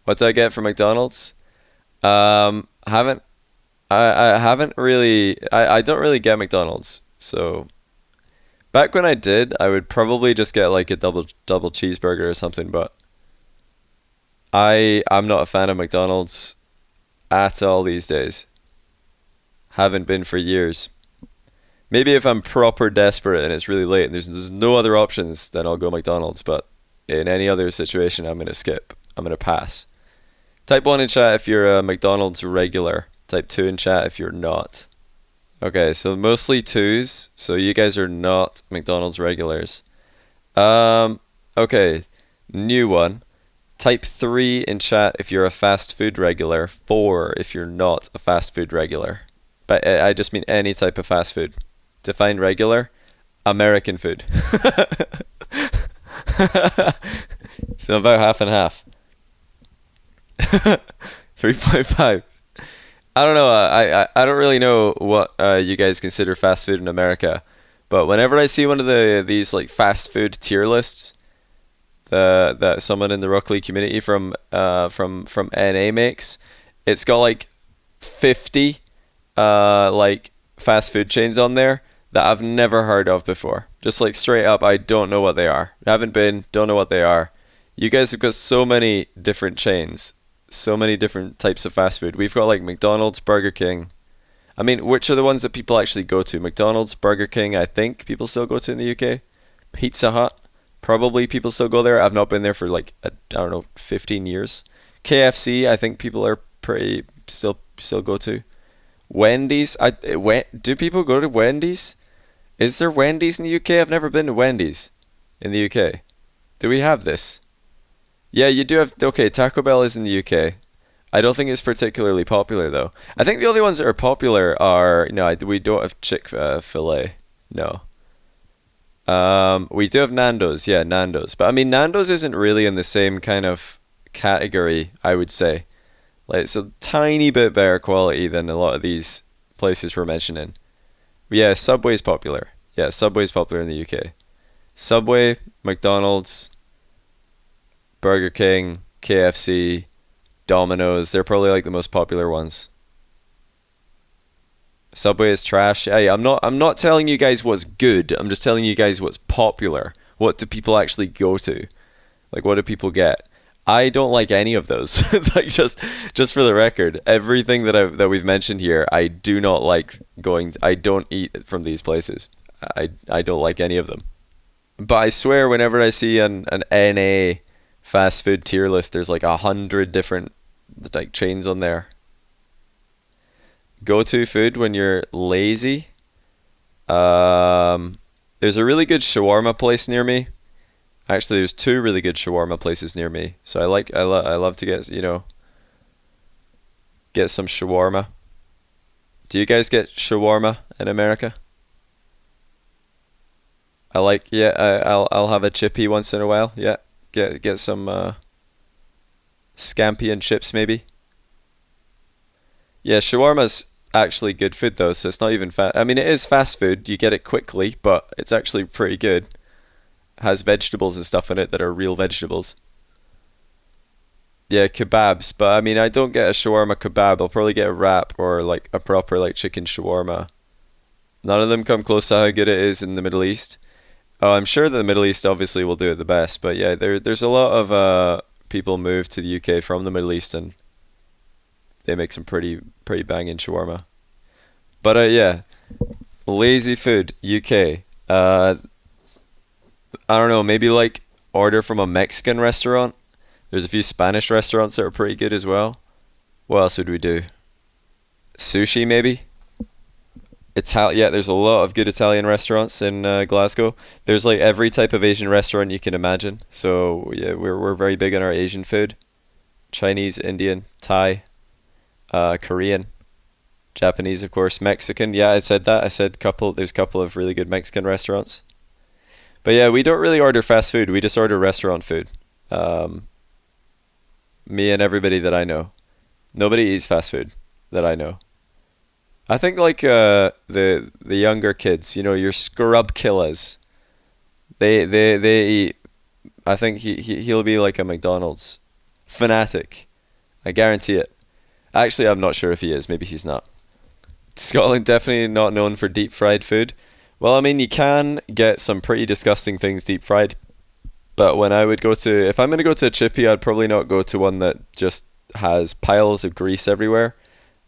What do I get from McDonald's? Haven't I haven't really I don't really get McDonald's. So back when I did, I would probably just get like a double cheeseburger or something, but I'm not a fan of McDonald's at all these days. Haven't been for years. Maybe if I'm proper desperate and it's really late and there's no other options, then I'll go McDonald's, but in any other situation, I'm gonna skip. I'm gonna pass. Type 1 in chat if you're a McDonald's regular. Type 2 in chat if you're not. Okay, so mostly twos, so you guys are not McDonald's regulars. Okay, new one. Type 3 in chat if you're a fast food regular. 4 if you're not a fast food regular. But I just mean any type of fast food. Define regular, American food. So about half and half. 3.5. I don't know. I don't really know what you guys consider fast food in America, but whenever I see one of these like fast food tier lists that someone in the Rock Lee community from NA makes, it's got like 50 like fast food chains on there that I've never heard of before. Just like straight up, I don't know what they are. Haven't been, don't know what they are. You guys have got so many different chains, so many different types of fast food. We've got like McDonald's, Burger King. I mean, which are the ones that people actually go to? McDonald's, Burger King, I think people still go to in the UK. Pizza Hut, probably people still go there. I've not been there for like, I don't know, 15 years. KFC, I think people are pretty, still go to. Wendy's, do people go to Wendy's? Is there Wendy's in the UK? I've never been to Wendy's in the UK. Do we have this? Yeah, you do have. Okay, Taco Bell is in the UK. I don't think it's particularly popular though. I think the only ones that are popular are no. We don't have Chick-fil-A. No. We do have Nando's. Yeah, Nando's. But I mean, Nando's isn't really in the same kind of category, I would say. Like it's a tiny bit better quality than a lot of these places we're mentioning. But yeah, Subway's popular. Yeah, Subway's popular in the UK. Subway, McDonald's, Burger King, KFC, Domino's, they're probably like the most popular ones. Subway is trash. Hey, I'm not telling you guys what's good. I'm just telling you guys what's popular. What do people actually go to? Like what do people get? I don't like any of those. Like just for the record, everything that we've mentioned here, I do not like going. I don't eat from these places. I don't like any of them. But I swear, whenever I see an NA fast food tier list, there's like 100 different like chains on there. Go-to food when you're lazy. There's a really good shawarma place near me. Actually, there's two really good shawarma places near me. So I love to get, get some shawarma. Do you guys get shawarma in America? I'll have a chippy once in a while. Yeah. Get some scampi and chips maybe. Yeah, shawarma's actually good food though, so it's not even fast. I mean, it is fast food. You get it quickly, but it's actually pretty good. Has vegetables and stuff in it that are real vegetables. Yeah, kebabs, but I mean, I don't get a shawarma kebab. I'll probably get a wrap or like a proper like chicken shawarma. None of them come close to how good it is in the Middle East. Oh, I'm sure that the Middle East obviously will do it the best, but yeah, there's a lot of people move to the UK from the Middle East and they make some pretty banging shawarma. But yeah, lazy food UK. I don't know, maybe like order from a Mexican restaurant. There's a few Spanish restaurants that are pretty good as well. What else would we do? Sushi maybe? Yeah, there's a lot of good Italian restaurants in Glasgow. There's like every type of Asian restaurant you can imagine. So yeah, we're very big on our Asian food. Chinese, Indian, Thai, Korean, Japanese, of course, Mexican. Yeah, I said that. I said there's a couple of really good Mexican restaurants. But yeah, we don't really order fast food. We just order restaurant food. Me and everybody that I know. Nobody eats fast food that I know. I think like the younger kids, your scrub killers, they eat. I think he'll be like a McDonald's fanatic. I guarantee it. Actually, I'm not sure if he is. Maybe he's not. Scotland definitely not known for deep fried food. Well, I mean, you can get some pretty disgusting things deep fried. But when I would go to, if I'm going to go to a chippy, I'd probably not go to one that just has piles of grease everywhere.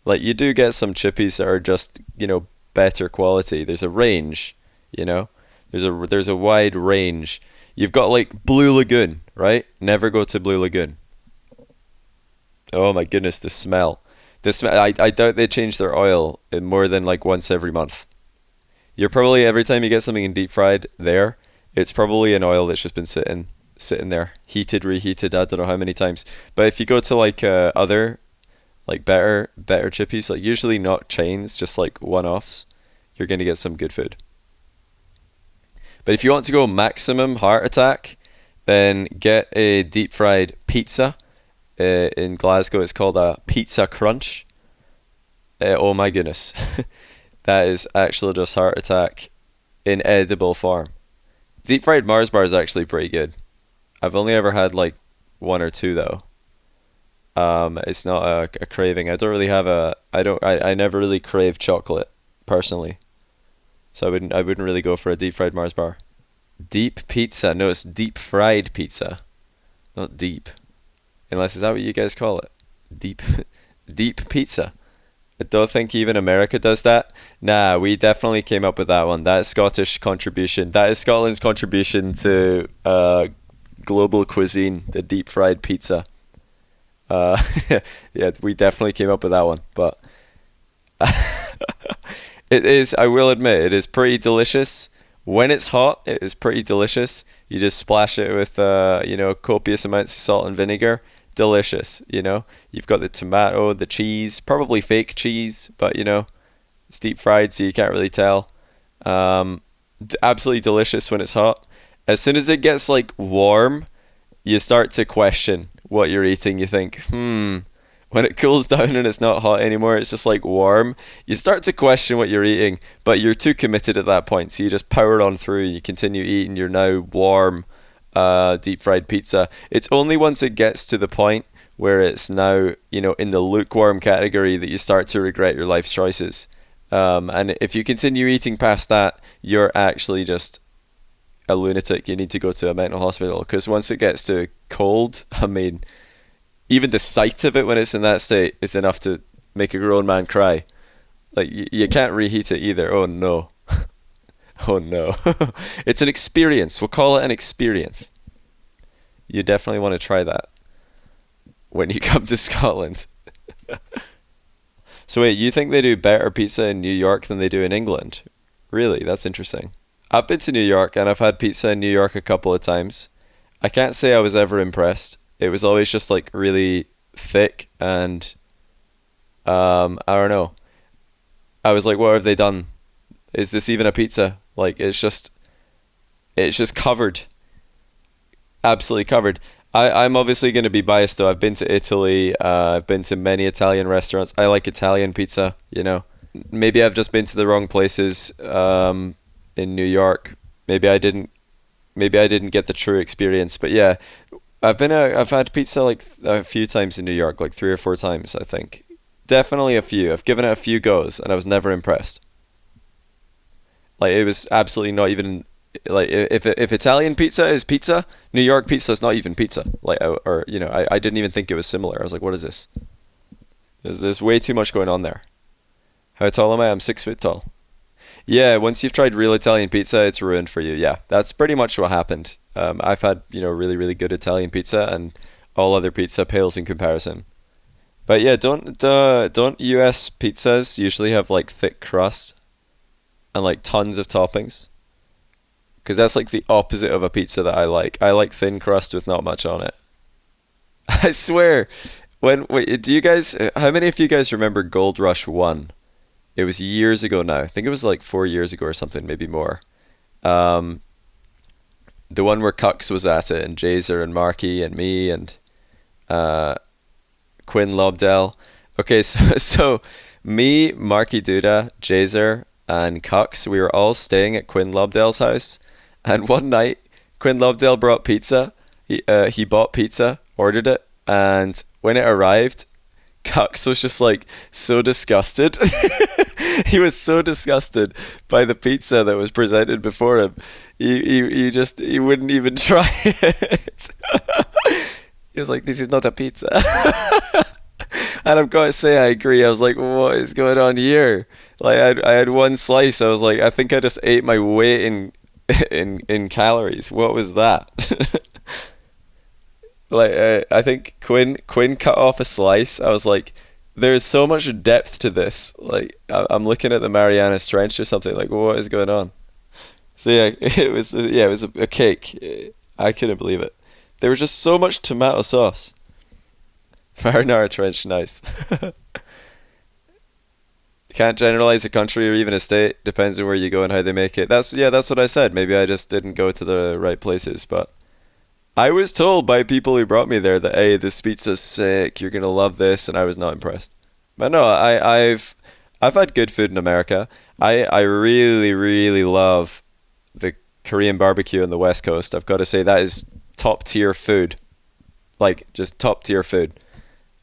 Like, you do get some chippies that are just, better quality. There's a range, you know? There's a wide range. You've got, like, Blue Lagoon, right? Never go to Blue Lagoon. Oh my goodness, the smell. The smell. I doubt they change their oil in more than, like, once every month. You're probably, every time you get something in deep fried there, it's probably an oil that's just been sitting there, heated, reheated, I don't know how many times. But if you go to, like, other, like, better chippies, like, usually not chains, just like one-offs, you're going to get some good food. But if you want to go maximum heart attack, then get a deep fried pizza. In Glasgow, it's called a pizza crunch. Oh my goodness. That is actually just heart attack in edible form. Deep fried Mars bar is actually pretty good. I've only ever had like one or two though. It's not a craving. I don't really have I never really crave chocolate personally. So I wouldn't really go for a deep fried Mars bar. Deep pizza. No, it's deep fried pizza. Not deep. Unless, is that what you guys call it? Deep pizza. I don't think even America does that. Nah, we definitely came up with that one. That is Scottish contribution. That is Scotland's contribution to global cuisine, the deep fried pizza. Yeah, we definitely came up with that one. But it is, I will admit, it is pretty delicious. When it's hot, it is pretty delicious. You just splash it with, copious amounts of salt and vinegar. Delicious, You've got the tomato, the cheese, probably fake cheese, but, it's deep fried, so you can't really tell. Absolutely delicious when it's hot. As soon as it gets, like, warm, you start to question what you're eating. You think, when it cools down and it's not hot anymore, it's just, like, warm. You start to question what you're eating, but you're too committed at that point, so you just power on through. You continue eating your now warm deep fried pizza. It's only once it gets to the point where it's now, in the lukewarm category that you start to regret your life's choices. And if you continue eating past that, you're actually just a lunatic. You need to go to a mental hospital, because once it gets to cold, I mean, even the sight of it when it's in that state is enough to make a grown man cry. Like, you can't reheat it either. Oh no. Oh no. It's an experience. We'll call it an experience. You definitely want to try that when you come to Scotland. So wait, you think they do better pizza in New York than they do in England? Really? That's interesting. I've been to New York and I've had pizza in New York a couple of times. I can't say I was ever impressed. It was always just like really thick and I don't know. I was like, what have they done? Is this even a pizza? Like, it's just covered. Absolutely covered. I'm obviously going to be biased though. I've been to Italy. I've been to many Italian restaurants. I like Italian pizza, Maybe I've just been to the wrong places in New York. Maybe I didn't get the true experience. But yeah, I've had pizza like a few times in New York, like 3 or 4 times, I think. Definitely a few. I've given it a few goes and I was never impressed. Like, it was absolutely not even, like, if Italian pizza is pizza, New York pizza is not even pizza. Like, I didn't even think it was similar. I was like, what is this? There's way too much going on there. How tall am I? I'm 6 foot tall. Yeah, once you've tried real Italian pizza, it's ruined for you. Yeah, that's pretty much what happened. I've had, really, really good Italian pizza, and all other pizza pales in comparison. But yeah, don't US pizzas usually have like thick crust and like tons of toppings? Because that's like the opposite of a pizza that I like. I like thin crust with not much on it. I swear. Do you guys? How many of you guys remember Gold Rush 1? It was years ago now. I think it was like 4 years ago or something, maybe more. The one where Cucks was at it, and Jazer and Marky and me and Quinn Lobdell. Okay, so me, Marky Duda, Jazer, and Cucks, we were all staying at Quinn Lobdell's house, and one night Quinn Lobdell brought pizza. He bought pizza, ordered it, and when it arrived, Cux was just like so disgusted. He was so disgusted by the pizza that was presented before him. He wouldn't even try it. He was like, "This is not a pizza." And I've got to say, I agree. I was like, "What is going on here?" Like, I had one slice. I was like, I think I just ate my weight in calories. What was that? Like, I think Quinn cut off a slice. I was like, there's so much depth to this. Like, I'm looking at the Marianas Trench or something. Like, what is going on? So yeah, it was a cake. I couldn't believe it. There was just so much tomato sauce. Marinara Trench, nice. Can't generalize a country or even a state. Depends on where you go and how they make it. That's what I said. Maybe I just didn't go to the right places, but I was told by people who brought me there that, hey, this pizza's sick, you're gonna love this, and I was not impressed. But no, I've had good food in America. I really, really love the Korean barbecue on the West Coast. I've got to say that is top tier food. Like, just top tier food.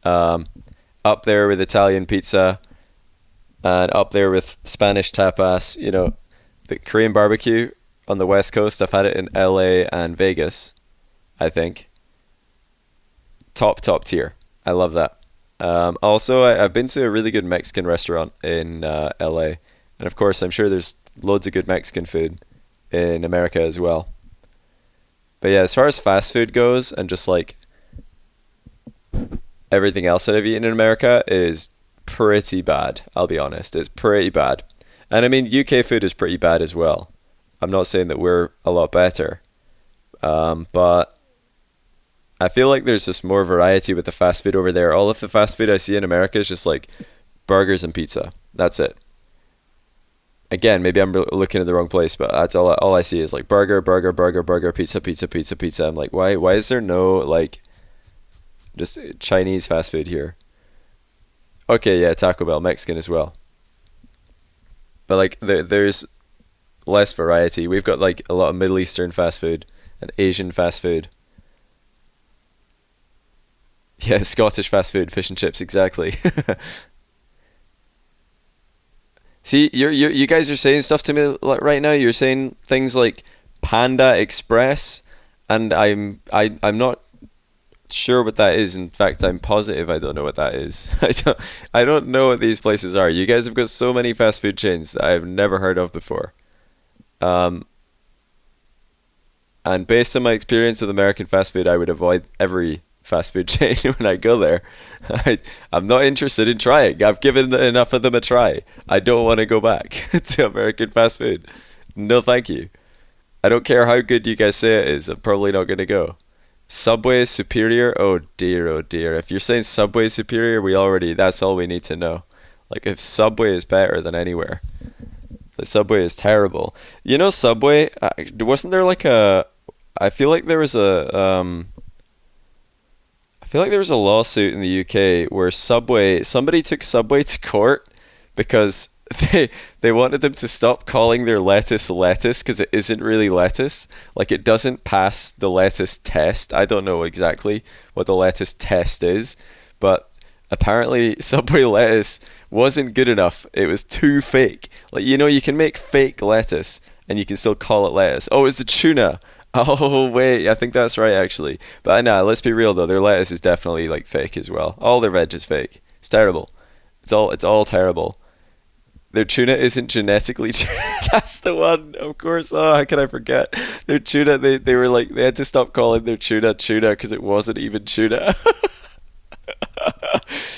Up there with Italian pizza, and up there with Spanish tapas. You know, the Korean barbecue on the West Coast, I've had it in LA and Vegas, I think. Top tier. I love that. Also, I've been to a really good Mexican restaurant in LA. And of course, I'm sure there's loads of good Mexican food in America as well. But yeah, as far as fast food goes, and just like everything else that I've eaten in America is pretty bad. I'll be honest. It's pretty bad. And I mean, UK food is pretty bad as well. I'm not saying that we're a lot better. But I feel like there's just more variety with the fast food over there. All of the fast food I see in America is just like burgers and pizza. That's it. Again, maybe I'm looking at the wrong place, but that's all I see is like burger, pizza, pizza, pizza, pizza. I'm like, why is there no like just Chinese fast food here? Okay, yeah, Taco Bell, Mexican as well. But like there's less variety. We've got like a lot of Middle Eastern fast food and Asian fast food. Yeah, Scottish fast food, fish and chips, exactly. See, you guys are saying stuff to me like right now. You're saying things like Panda Express, and I'm not sure what that is. In fact, I'm positive I don't know what that is. I don't know what these places are. You guys have got so many fast food chains that I've never heard of before. And based on my experience with American fast food, I would avoid every fast food chain when I go there. I'm not interested in trying. I've given enough of them a try. I don't want to go back to American fast food. No, thank you. I don't care how good you guys say it is. I'm probably not going to go. Subway is superior? Oh dear, oh dear. If you're saying Subway is superior, that's all we need to know. Like, if Subway is better than anywhere. The Subway is terrible. You know, Subway, wasn't there like I feel like there was a lawsuit in the UK where somebody took Subway to court because they wanted them to stop calling their lettuce because it isn't really lettuce. Like, it doesn't pass the lettuce test. I don't know exactly what the lettuce test is, but apparently Subway lettuce wasn't good enough. It was too fake. Like, you know, you can make fake lettuce and you can still call it lettuce. Oh, it's the tuna. Oh wait, I think that's right actually. But nah, let's be real though. Their lettuce is definitely like fake as well. All their veg is fake. It's terrible. It's all terrible. Their tuna isn't genetically. That's the one, of course. Oh, how can I forget? Their tuna. They were like they had to stop calling their tuna because it wasn't even tuna.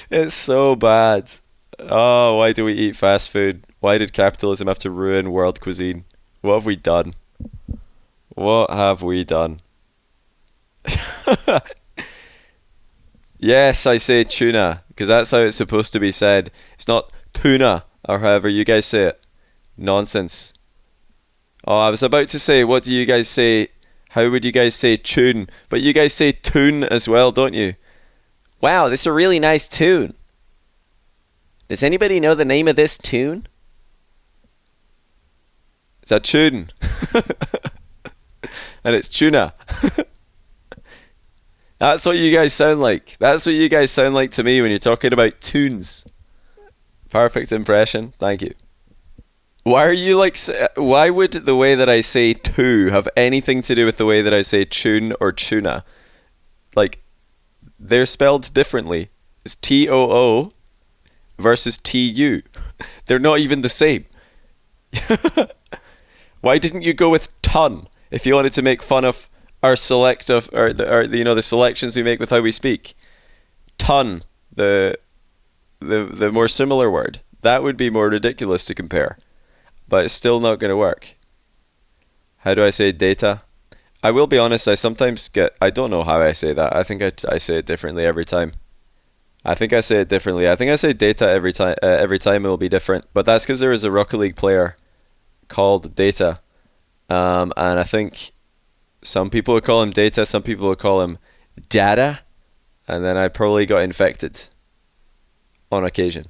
It's so bad. Oh, why do we eat fast food? Why did capitalism have to ruin world cuisine? What have we done? What have we done? Yes, I say tuna, because that's how it's supposed to be said. It's not tuna, or however you guys say it. Nonsense. Oh, I was about to say, what do you guys say? How would you guys say tune? But you guys say tune as well, don't you? Wow, this is a really nice tune. Does anybody know the name of this tune? It's a tune. And it's tuna. That's what you guys sound like. That's what you guys sound like to me when you're talking about tunes. Perfect impression. Thank you. Why are you like? Why would the way that I say "to" have anything to do with the way that I say "tune" or "tuna"? Like, they're spelled differently. It's Too versus Tu. They're not even the same. Why didn't you go with ton if you wanted to make fun of our select of or the selections we make with how we speak? Ton, the more similar word. That would be more ridiculous to compare, but it's still not going to work. How do I say data? I will be honest, I don't know how I say that. I think I say it differently every time. I think I say it differently. I think I say data every time it will be different, but that's because there is a Rocket League player called Data, and I think some people would call him Data, some people would call him Data, and then I probably got infected on occasion.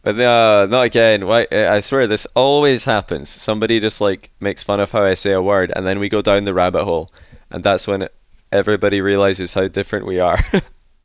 But not again. Why? I swear this always happens. Somebody just like makes fun of how I say a word, and then we go down the rabbit hole, and that's when everybody realizes how different we are.